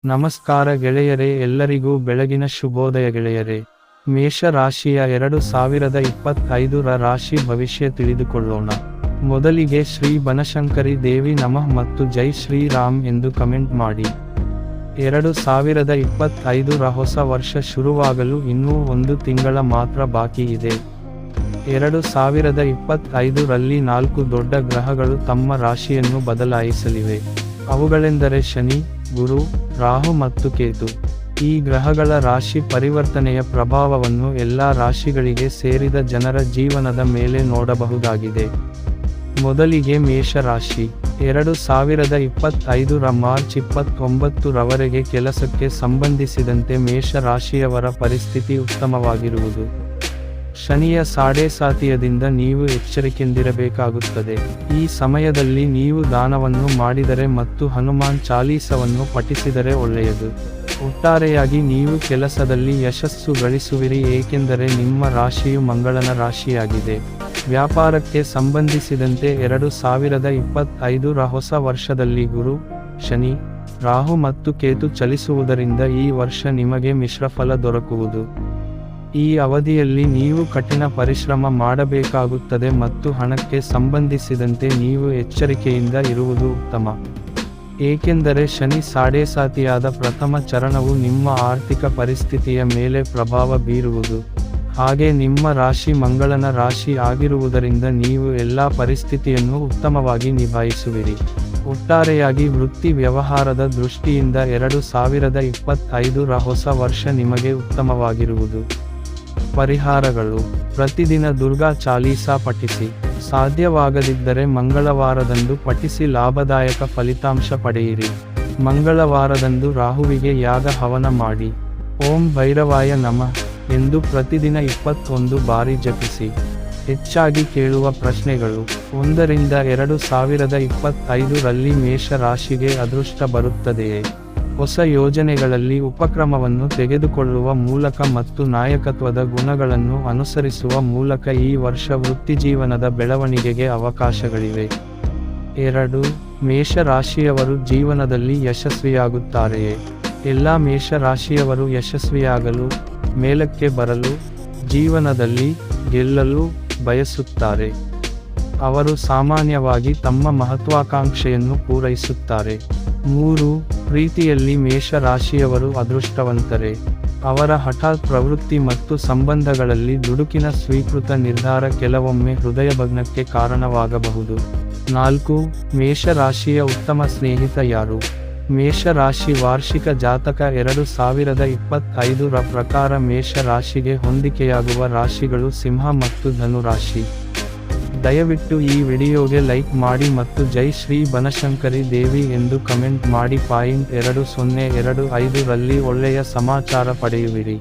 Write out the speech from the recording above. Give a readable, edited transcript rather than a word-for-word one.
ನಮಸ್ಕಾರ ಗೆಳೆಯರೇ, ಎಲ್ಲರಿಗೂ ಬೆಳಗಿನ ಶುಭೋದಯ ಗೆಳೆಯರೇ. ಮೇಷ ರಾಶಿಯ 2025ರ ರಾಶಿ ಭವಿಷ್ಯ ತಿಳಿದುಕೊಳ್ಳೋಣ. ಮೊದಲಿಗೆ ಶ್ರೀ ಬನಶಂಕರಿ ದೇವಿ ನಮಃ ಮತ್ತು ಜೈ ಶ್ರೀರಾಮ್ ಎಂದು ಕಮೆಂಟ್ ಮಾಡಿ. 2025ರ ಹೊಸ ವರ್ಷ ಶುರುವಾಗಲು ಇನ್ನೂ 1 ತಿಂಗಳ ಮಾತ್ರ ಬಾಕಿ ಇದೆ. 2025ರಲ್ಲಿ 4 ದೊಡ್ಡ ಗ್ರಹಗಳು ತಮ್ಮ ರಾಶಿಯನ್ನು ಬದಲಾಯಿಸಲಿವೆ. ಅವುಗಳೆಂದರೆ ಶನಿ, ಗುರು, ರಾಹು ಮತ್ತು ಕೇತು. ಈ ಗ್ರಹಗಳ ರಾಶಿ ಪರಿವರ್ತನೆಯ ಪ್ರಭಾವವನ್ನು ಎಲ್ಲಾ ರಾಶಿಗಳಿಗೆ ಸೇರಿದ ಜನರ ಜೀವನದ ಮೇಲೆ ನೋಡಬಹುದಾಗಿದೆ. ಮೊದಲಿಗೆ ಮೇಷ ರಾಶಿ. 2025ರ ಮಾರ್ಚ್ 29ರವರೆಗೆ ಕೆಲಸಕ್ಕೆ ಸಂಬಂಧಿಸಿದಂತೆ ಮೇಷ ರಾಶಿಯವರ ಪರಿಸ್ಥಿತಿ ಉತ್ತಮವಾಗಿರುವುದು. ಶನಿಯ ಸಾಡೇಸಾತಿಯದಿಂದ ನೀವು ಎಚ್ಚರಿಕೆಯಿಂದಿರಬೇಕಾಗುತ್ತದೆ. ಈ ಸಮಯದಲ್ಲಿ ನೀವು ದಾನವನ್ನು ಮಾಡಿದರೆ ಮತ್ತು ಹನುಮಾನ್ ಚಾಲೀಸವನ್ನು ಪಠಿಸಿದರೆ ಒಳ್ಳೆಯದು. ಒಟ್ಟಾರೆಯಾಗಿ ನೀವು ಕೆಲಸದಲ್ಲಿ ಯಶಸ್ಸು ಗಳಿಸುವಿರಿ, ಏಕೆಂದರೆ ನಿಮ್ಮ ರಾಶಿಯು ಮಂಗಳನ ರಾಶಿಯಾಗಿದೆ. ವ್ಯಾಪಾರಕ್ಕೆ ಸಂಬಂಧಿಸಿದಂತೆ 2025ರ ಹೊಸ ವರ್ಷದಲ್ಲಿ ಗುರು, ಶನಿ, ರಾಹು ಮತ್ತು ಕೇತು ಚಲಿಸುವುದರಿಂದ ಈ ವರ್ಷ ನಿಮಗೆ ಮಿಶ್ರಫಲ ದೊರಕುವುದು. ಈ ಅವಧಿಯಲ್ಲಿ ನೀವು ಕಠಿಣ ಪರಿಶ್ರಮ ಮಾಡಬೇಕಾಗುತ್ತದೆ ಮತ್ತು ಹಣಕ್ಕೆ ಸಂಬಂಧಿಸಿದಂತೆ ನೀವು ಎಚ್ಚರಿಕೆಯಿಂದ ಇರುವುದು ಉತ್ತಮ. ಏಕೆಂದರೆ ಶನಿ ಸಾಡೇಸಾತಿಯಾದ ಪ್ರಥಮ ಚರಣವು ನಿಮ್ಮ ಆರ್ಥಿಕ ಪರಿಸ್ಥಿತಿಯ ಮೇಲೆ ಪ್ರಭಾವ ಬೀರುವುದು. ಹಾಗೆ ನಿಮ್ಮ ರಾಶಿ ಮಂಗಳನ ರಾಶಿ ಆಗಿರುವುದರಿಂದ ನೀವು ಎಲ್ಲಾ ಪರಿಸ್ಥಿತಿಯನ್ನು ಉತ್ತಮವಾಗಿ ನಿಭಾಯಿಸುವಿರಿ. ಒಟ್ಟಾರೆಯಾಗಿ ವೃತ್ತಿ ವ್ಯವಹಾರದ ದೃಷ್ಟಿಯಿಂದ 2025ರ ಹೊಸ ವರ್ಷ ನಿಮಗೆ ಉತ್ತಮವಾಗಿರುವುದು. ಪರಿಹಾರಗಳು: ಪ್ರತಿದಿನ ದುರ್ಗಾ ಚಾಲೀಸಾ ಪಠಿಸಿ. ಸಾಧ್ಯವಾಗದಿದ್ದರೆ ಮಂಗಳವಾರದಂದು ಪಠಿಸಿ ಲಾಭದಾಯಕ ಫಲಿತಾಂಶ ಪಡೆಯಿರಿ. ಮಂಗಳವಾರದಂದು ರಾಹುವಿಗೆ ಯಾಗ ಹವನ ಮಾಡಿ. ಓಂ ಭೈರವಾಯ ನಮಃ ಎಂದು ಪ್ರತಿದಿನ 21 ಬಾರಿ ಜಪಿಸಿ. ಹೆಚ್ಚಾಗಿ ಕೇಳುವ ಪ್ರಶ್ನೆಗಳು: 1ರಿಂದ 2025ರಲ್ಲಿ ಮೇಷ ರಾಶಿಗೆ ಅದೃಷ್ಟ ಬರುತ್ತದೆಯೇ? ಹೊಸ ಯೋಜನೆಗಳಲ್ಲಿ ಉಪಕ್ರಮವನ್ನು ತೆಗೆದುಕೊಳ್ಳುವ ಮೂಲಕ ಮತ್ತು ನಾಯಕತ್ವದ ಗುಣಗಳನ್ನು ಅನುಸರಿಸುವ ಮೂಲಕ ಈ ವರ್ಷ ವೃತ್ತಿಜೀವನದ ಬೆಳವಣಿಗೆಗೆ ಅವಕಾಶಗಳಿವೆ. 2. ಮೇಷ ರಾಶಿಯವರು ಜೀವನದಲ್ಲಿ ಯಶಸ್ವಿಯಾಗುತ್ತಾರೆಯೇ? ಎಲ್ಲ ಮೇಷ ರಾಶಿಯವರು ಯಶಸ್ವಿಯಾಗಲು, ಮೇಲಕ್ಕೆ ಬರಲು, ಜೀವನದಲ್ಲಿ ಗೆಲ್ಲಲು ಬಯಸುತ್ತಾರೆ. ಅವರು ಸಾಮಾನ್ಯವಾಗಿ ತಮ್ಮ ಮಹತ್ವಾಕಾಂಕ್ಷೆಯನ್ನು ಪೂರೈಸುತ್ತಾರೆ. 3. ಪ್ರೀತಿಯಲ್ಲಿ ಮೇಷ ರಾಶಿಯವರು ಅದೃಷ್ಟವಂತರೇ? ಅವರ ಹಠಾತ್ ಪ್ರವೃತ್ತಿ ಮತ್ತು ಸಂಬಂಧಗಳಲ್ಲಿ ದುಡುಕಿನ ಸ್ವೀಕೃತ ನಿರ್ಧಾರ ಕೆಲವೊಮ್ಮೆ ಹೃದಯಭಗ್ನಕ್ಕೆ ಕಾರಣವಾಗಬಹುದು. 4. ಮೇಷ ರಾಶಿಯ ಉತ್ತಮ ಸ್ನೇಹಿತ ಯಾರು? ಮೇಷ ರಾಶಿ ವಾರ್ಷಿಕ ಜಾತಕ 2025ರ ಪ್ರಕಾರ ಮೇಷ ರಾಶಿಗೆ ಹೊಂದಿಕೆಯಾಗುವ ರಾಶಿಗಳು ಸಿಂಹ ಮತ್ತು ಧನು ರಾಶಿ. ದಯವಿಟ್ಟು ಈ ವಿಡಿಯೋಗೆ ಲೈಕ್ ಮಾಡಿ ಮತ್ತು ಜೈ ಶ್ರೀ ಬನಶಂಕರಿ ದೇವಿ ಎಂದು ಕಮೆಂಟ್ ಮಾಡಿ. 2025ರಲ್ಲಿ ಒಳ್ಳೆಯ ಸಮಾಚಾರ ಪಡೆಯುವಿರಿ.